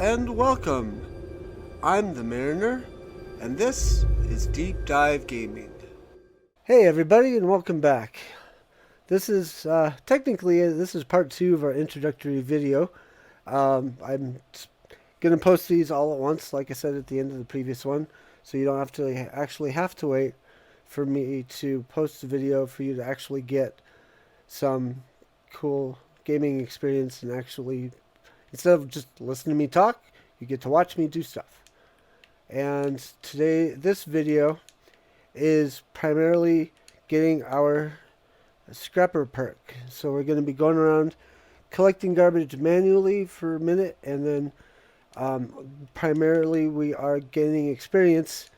and welcome. I'm the Mariner, and this is Deep Dive Gaming. Hey everybody, and welcome back. This is technically this is part two of our introductory video. I'm gonna post these all at once, like I said at the end of the previous one, so you don't have to actually have to wait for me to post the video for you to actually get some cool gaming experience and actually, instead of just listening to me talk, you get to watch me do stuff. And today, this video is primarily getting our scrapper perk. So we're going to be going around collecting garbage manually for a minute, and then primarily we are gaining experience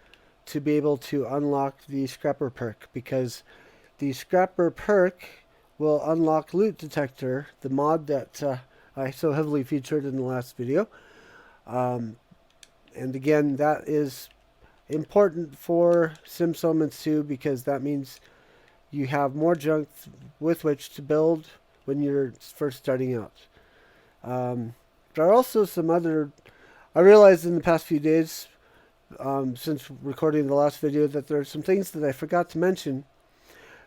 to be able to unlock the scrapper perk, because the scrapper perk will unlock loot detector, the mod that I so heavily featured in the last video. And again, that is important for Sim Settlements 2, because that means you have more junk with which to build when you're first starting out. There are also some other... I realized in the past few days, since recording the last video, that there are some things that I forgot to mention,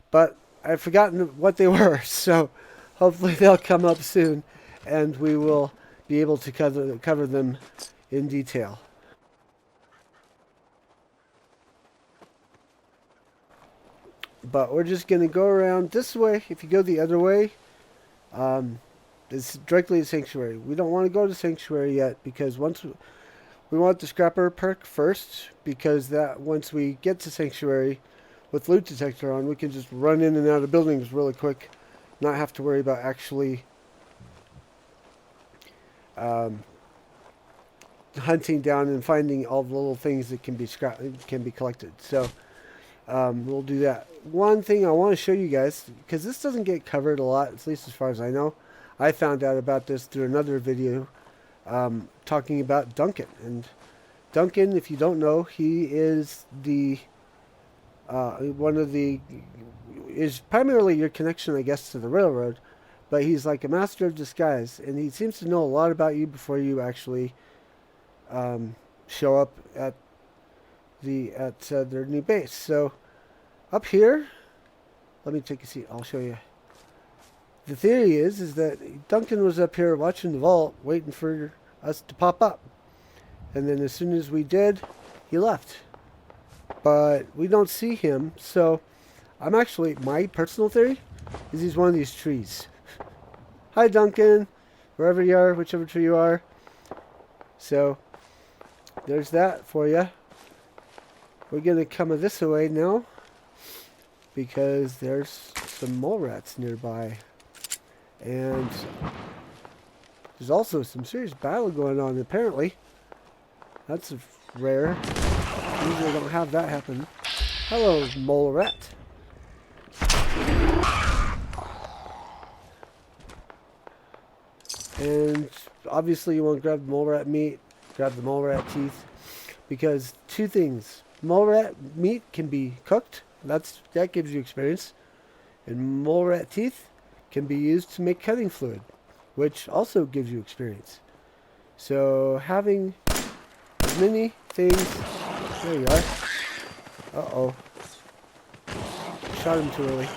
but I've forgotten what they were, so hopefully they'll come up soon, and we will be able to cover them in detail. But we're just going to go around this way. If you go the other way, it's directly to Sanctuary. We don't want to go to Sanctuary yet, because once we want the Scrapper perk first, because that once we get to Sanctuary with Loot Detector on, we can just run in and out of buildings really quick, not have to worry about actually hunting down and finding all the little things that can be collected. So we'll do that. One thing I want to show you guys, because this doesn't get covered a lot, at least as far as I know. I found out about this through another video talking about Duncan. And Duncan, if you don't know, he is the is primarily your connection, I guess, to the railroad. But he's like a master of disguise, and he seems to know a lot about you before you actually show up at their new base. So up here, let me take a seat. I'll show you. The theory is that Duncan was up here watching the vault, waiting for us to pop up, and then as soon as we did, he left. But we don't see him, so my personal theory is he's one of these trees. Hi, Duncan, wherever you are, whichever tree you are. So there's that for you. We're going to come this way now, because there's some mole rats nearby. And there's also some serious battle going on, apparently. That's rare. Usually don't have that happen. Hello, mole rat. And obviously you want to grab the mole rat meat, grab the mole rat teeth, because two things. Mole rat meat can be cooked. That gives you experience. And mole rat teeth can be used to make cutting fluid, which also gives you experience. So having as many things... There you are. Uh-oh. Shot him too early.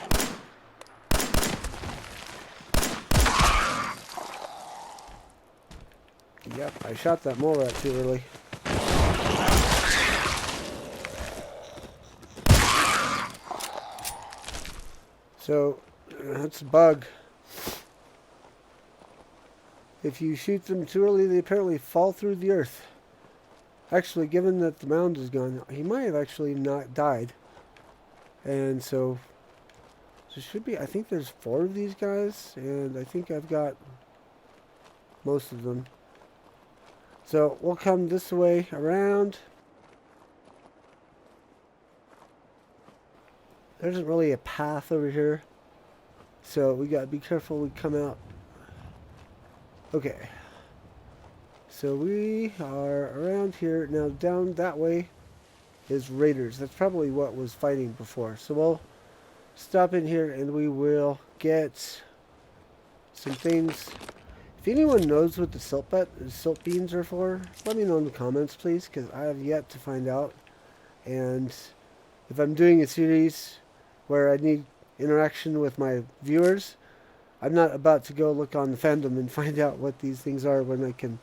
Yep, I shot that mole rat too early. So, that's a bug. If you shoot them too early, they apparently fall through the earth. Actually, given that the mound is gone, he might have actually not died. And so should be, I think there's 4 of these guys, and I think I've got most of them. So we'll come this way around. There isn't really a path over here, so we gotta be careful we come out. Okay. So we are around here. Now down that way is raiders. That's probably what was fighting before. So we'll stop in here and we will get some things. If anyone knows what the silt beans are for, let me know in the comments, please, because I have yet to find out. And if I'm doing a series where I need interaction with my viewers, I'm not about to go look on the fandom and find out what these things are when I can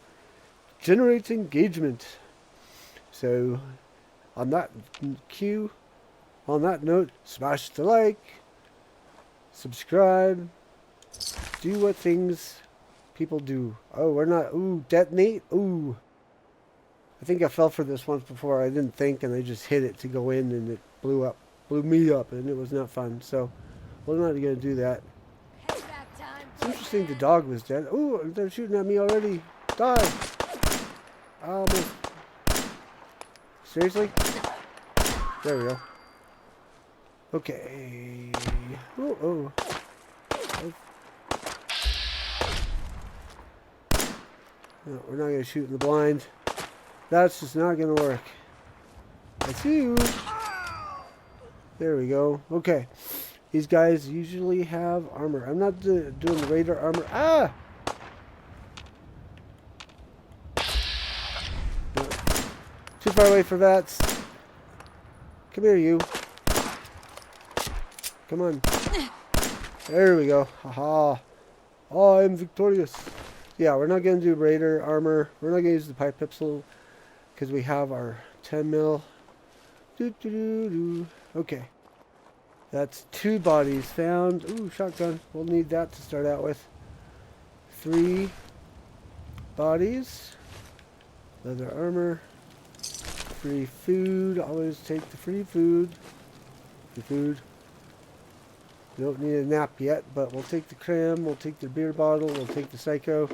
generate engagement. So, on that note, smash the like, subscribe, do what things people do. Oh, we're not. Ooh, detonate. Ooh. I think I fell for this once before. I didn't think, and I just hit it to go in, and it blew me up, and it was not fun. So, we're not going to do that. It's interesting the dog was dead. Ooh, they're shooting at me already. Die. Almost. Seriously? There we go. Okay. Oh. No, we're not going to shoot in the blind. That's just not going to work. I see you. There we go. Okay. These guys usually have armor. I'm not doing the raider armor. Ah! No. Too far away for that. Come here, you. Come on. There we go. Haha. Oh, I'm victorious. Yeah, we're not going to do raider armor. We're not going to use the pipe pistol because we have our 10 mil. Okay. That's 2 bodies found. Ooh, shotgun. We'll need that to start out with. 3 bodies. Leather armor. Free food. Always take the free food. Free food. We don't need a nap yet, but we'll take the cram, we'll take the beer bottle, we'll take the psycho.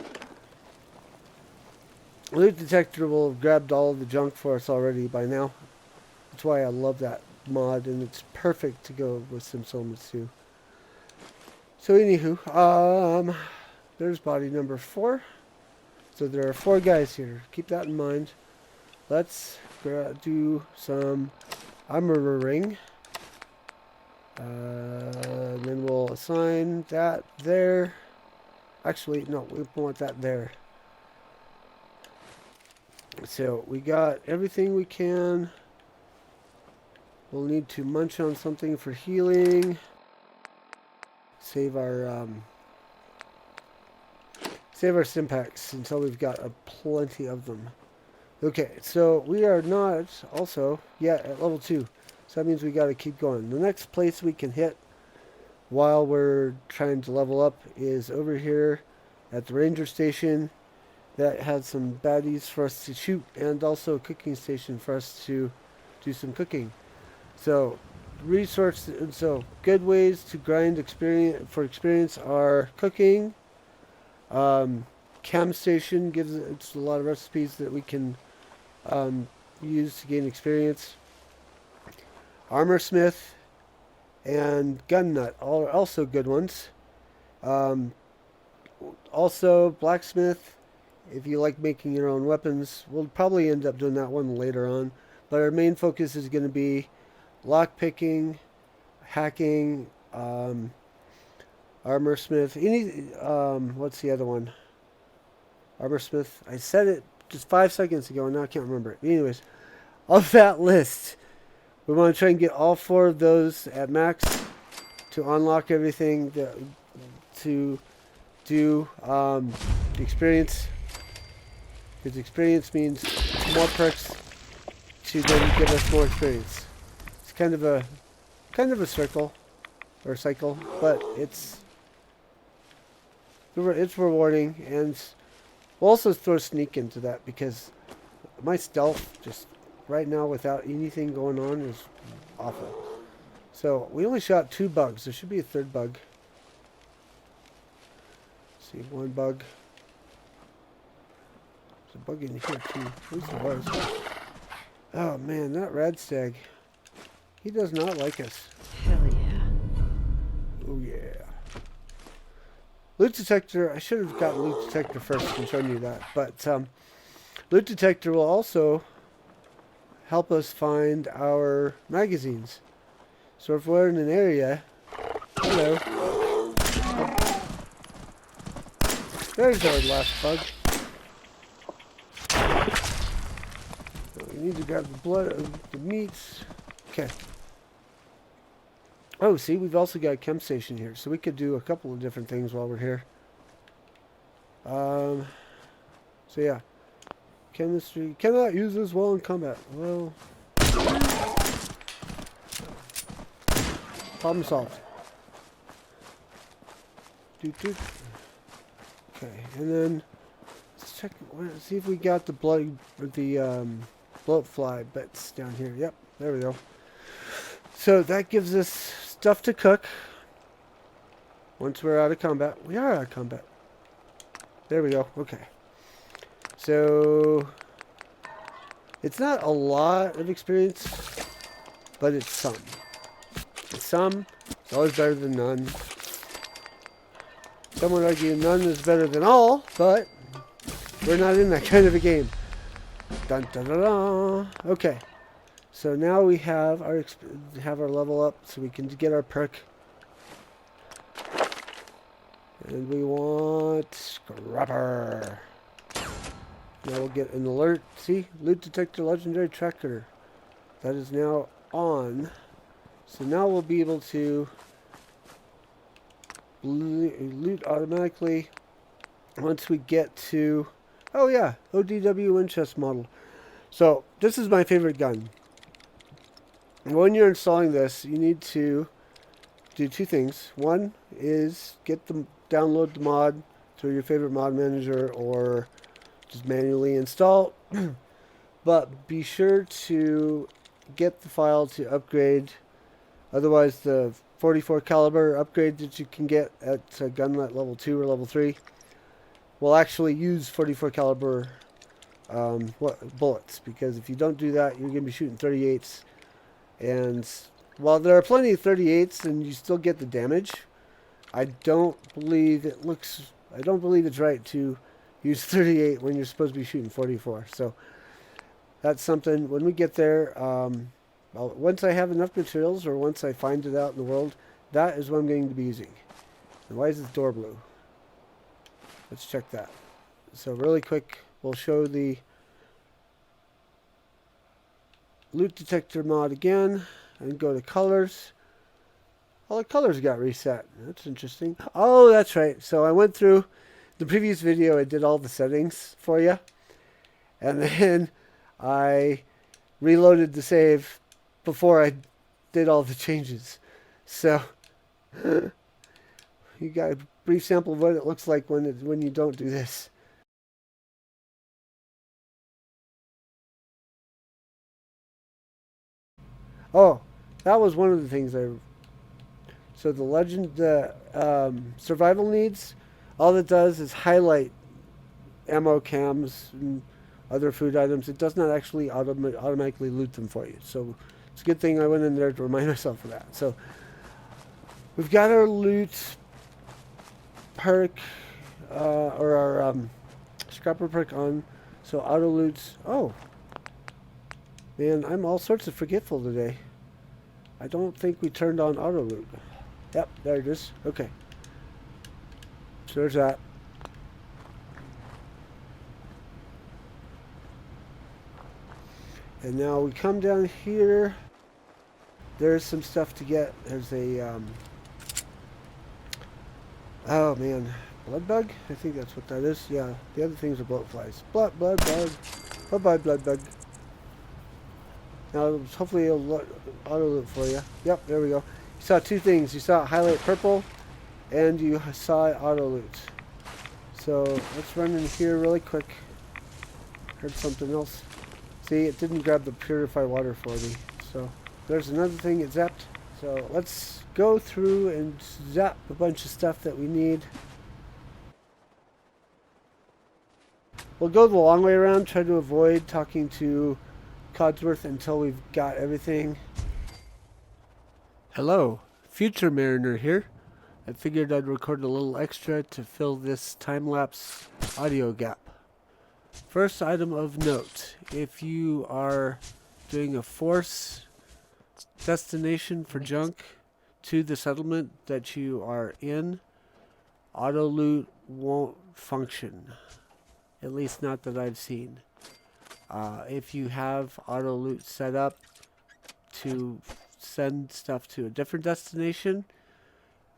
Loot detector will have grabbed all of the junk for us already by now. That's why I love that mod, and it's perfect to go with Simpsons too. So anywho, there's body number 4. So there are 4 guys here. Keep that in mind. Let's do some armoring. Then we'll assign that there. Actually, no, we want that there. So we got everything we can. We'll need to munch on something for healing. Save our Simpacks until we've got plenty of them. Okay, so we are not also yet at level 2. So that means we got to keep going. The next place we can hit while we're trying to level up is over here at the ranger station. That has some baddies for us to shoot, and also a cooking station for us to do some cooking. So good ways to grind experience are cooking. Cam station gives us a lot of recipes that we can use to gain experience. Armor smith and gun nut are also good ones. Also blacksmith, if you like making your own weapons. We'll probably end up doing that one later on, but our main focus is going to be lock picking, hacking, armor smith. What's the other one? Armor smith. I said it just 5 seconds ago and now I can't remember it. Anyways, of that list, we want to try and get all 4 of those at max to unlock everything to do experience. Because experience means more perks to then give us more experience. It's kind of a circle or cycle, but it's rewarding, and we'll also throw sneak into that because my stealth just right now without anything going on is awful. So we only shot 2 bugs. There should be a 3rd bug. Let's see, 1 bug. There's a bug in here too. At least there was. Oh man, that radstag. He does not like us. Hell yeah. Oh yeah. Loot detector. I should have gotten loot detector first and shown you that. But loot detector will also help us find our magazines. So if we're in an area, hello. There's our last bug. We need to grab the blood of the meats. Okay. Oh, see, we've also got a chem station here, so we could do a couple of different things while we're here. So yeah, chemistry cannot use this while in combat. Well, problem solved. Okay, and then let's check. Let's see if we got the blood, the bloatfly bits down here. Yep, there we go. So that gives us stuff to cook. Once we're out of combat, we are out of combat. There we go. Okay. So it's not a lot of experience, but it's some. It's some. It's always better than none. Some would argue none is better than all, but we're not in that kind of a game. Dun, dun, dun, dun. Okay. So now we have our level up, so we can get our perk. And we want scrapper. Now we'll get an alert. See? Loot detector legendary tracker. That is now on. So now we'll be able to loot automatically once we get to... Oh yeah, ODW Winchester model. So this is my favorite gun. When you're installing this, you need to do two things. One is download the mod through your favorite mod manager or just manually install. But be sure to get the file to upgrade. Otherwise, the 44 caliber upgrade that you can get at gunlet level 2 or level 3 will actually use 44 caliber bullets. Because if you don't do that, you're going to be shooting 38s. And while there are plenty of 38s and you still get the damage, I don't believe it's right to use 38 when you're supposed to be shooting 44. So that's something, when we get there, once I have enough materials or once I find it out in the world, that is what I'm going to be using. And why is this door blue? Let's check that. So really quick, we'll show the loot detector mod again and go to colors. All the colors got reset. That's interesting. Oh, that's right. So I went through the previous video. I did all the settings for you. And then I reloaded the save before I did all the changes. So you got a brief sample of what it looks like when you don't do this. Oh, that was one of the things So the survival needs, all it does is highlight ammo cams and other food items. It does not actually automatically loot them for you. So it's a good thing I went in there to remind myself of that. So we've got our loot perk, or our scrapper perk on. So auto loots. Oh, man, I'm all sorts of forgetful today. I don't think we turned on auto loot. Yep, there it is. Okay. So there's that. And now we come down here. There's some stuff to get. There's a, oh man, blood bug? I think that's what that is. Yeah, the other things are bloatflies. Blood bug. Bye-bye, blood bug. Now, hopefully it'll auto loot for you. Yep, there we go. You saw two things. You saw it highlight purple, and you saw it auto loot. So let's run in here really quick. Heard something else. See, it didn't grab the purify water for me. So there's another thing it zapped. So let's go through and zap a bunch of stuff that we need. We'll go the long way around, try to avoid talking to Codsworth until we've got everything. Hello, Future Mariner here. I figured I'd record a little extra to fill this time-lapse audio gap. First item of note, if you are doing a force destination for junk to the settlement that you are in, auto loot won't function. At least not that I've seen. If you have auto loot set up to send stuff to a different destination,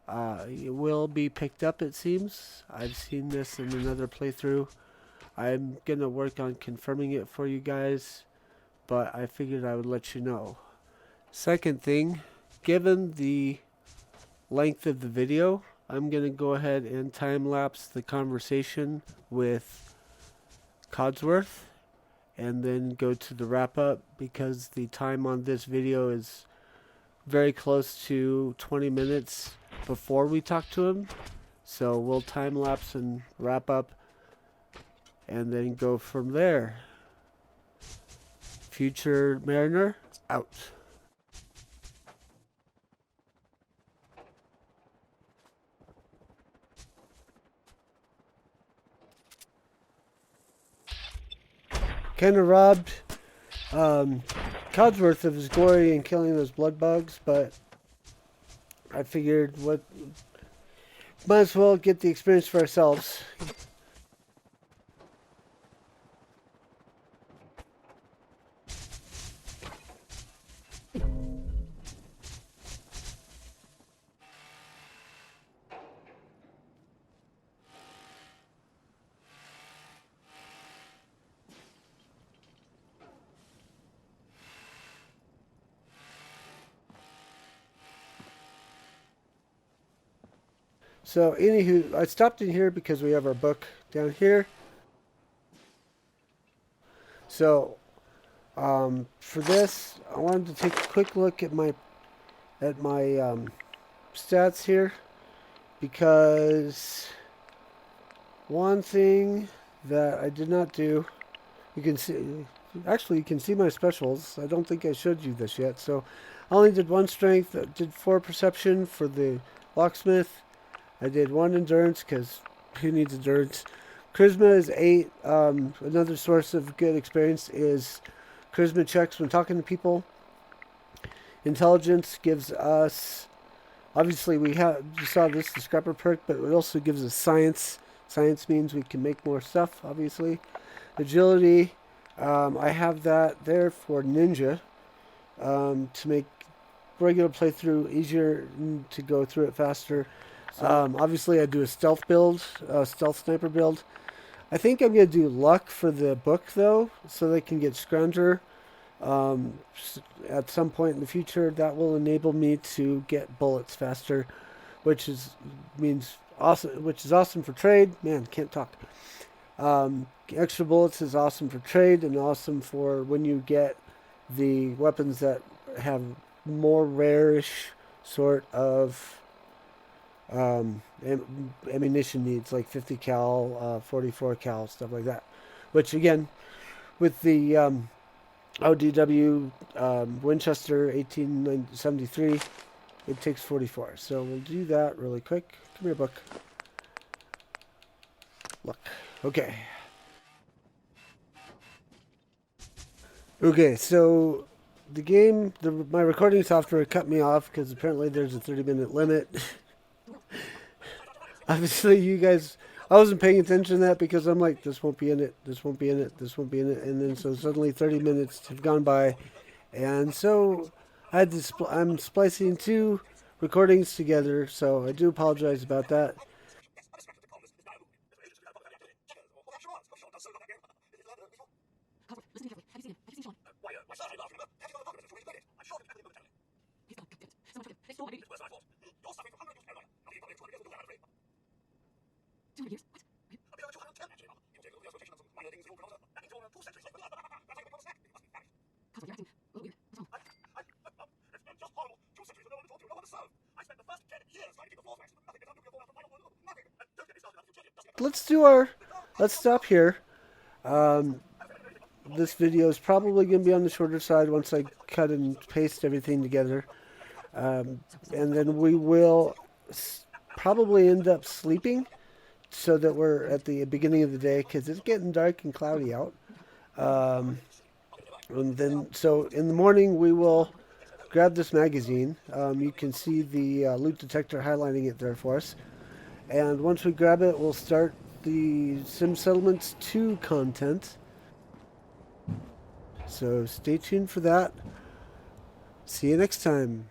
it will be picked up, it seems. I've seen this in another playthrough. I'm gonna work on confirming it for you guys, but I figured I would let you know. Second thing, given the length of the video, I'm gonna go ahead and time lapse the conversation with Codsworth and then go to the wrap up, because the time on this video is very close to 20 minutes before we talk to him. So we'll time lapse and wrap up and then go from there. Future Mariner, out. Kind of robbed Codsworth of his glory in killing those blood bugs, but I figured might as well get the experience for ourselves. So, anywho, I stopped in here because we have our book down here. So, for this, I wanted to take a quick look at my stats here, because one thing that I did not do, you can see, actually you can see my specials. I don't think I showed you this yet. So I only did 1 strength, I did 4 perception for the locksmith. I did 1 endurance, because who needs endurance? Charisma is 8. Another source of good experience is charisma checks when talking to people. Intelligence gives us, obviously you saw this, the scrapper perk, but it also gives us science. Science means we can make more stuff, obviously. Agility, I have that there for ninja, to make regular playthrough easier, to go through it faster. Obviously I do a stealth build, stealth sniper build. I think I'm going to do luck for the book, though, so they can get Scrounger. At some point in the future, that will enable me to get bullets faster, which is awesome for trade. Man, can't talk. Extra bullets is awesome for trade, and awesome for when you get the weapons that have more rare-ish sort of ammunition needs, like 50 cal, 44 cal, stuff like that. Which again, with the ODW Winchester 1873, it takes 44. So we'll do that really quick. Come here, book. Look. Okay. Okay, so the game, my recording software cut me off because apparently there's a 30-minute limit. Obviously, you guys, I wasn't paying attention to that because I'm like, this won't be in it, this won't be in it, this won't be in it. And then so suddenly 30 minutes have gone by. And so I had to, I'm splicing 2 recordings together. So I do apologize about that. Let's stop here. This video is probably going to be on the shorter side once I cut and paste everything together. And then we will probably end up sleeping so that we're at the beginning of the day, because it's getting dark and cloudy out. And then, so in the morning, we will grab this magazine. You can see the loot detector highlighting it there for us. And once we grab it, we'll start the Sim Settlements 2 content. So stay tuned for that. See you next time.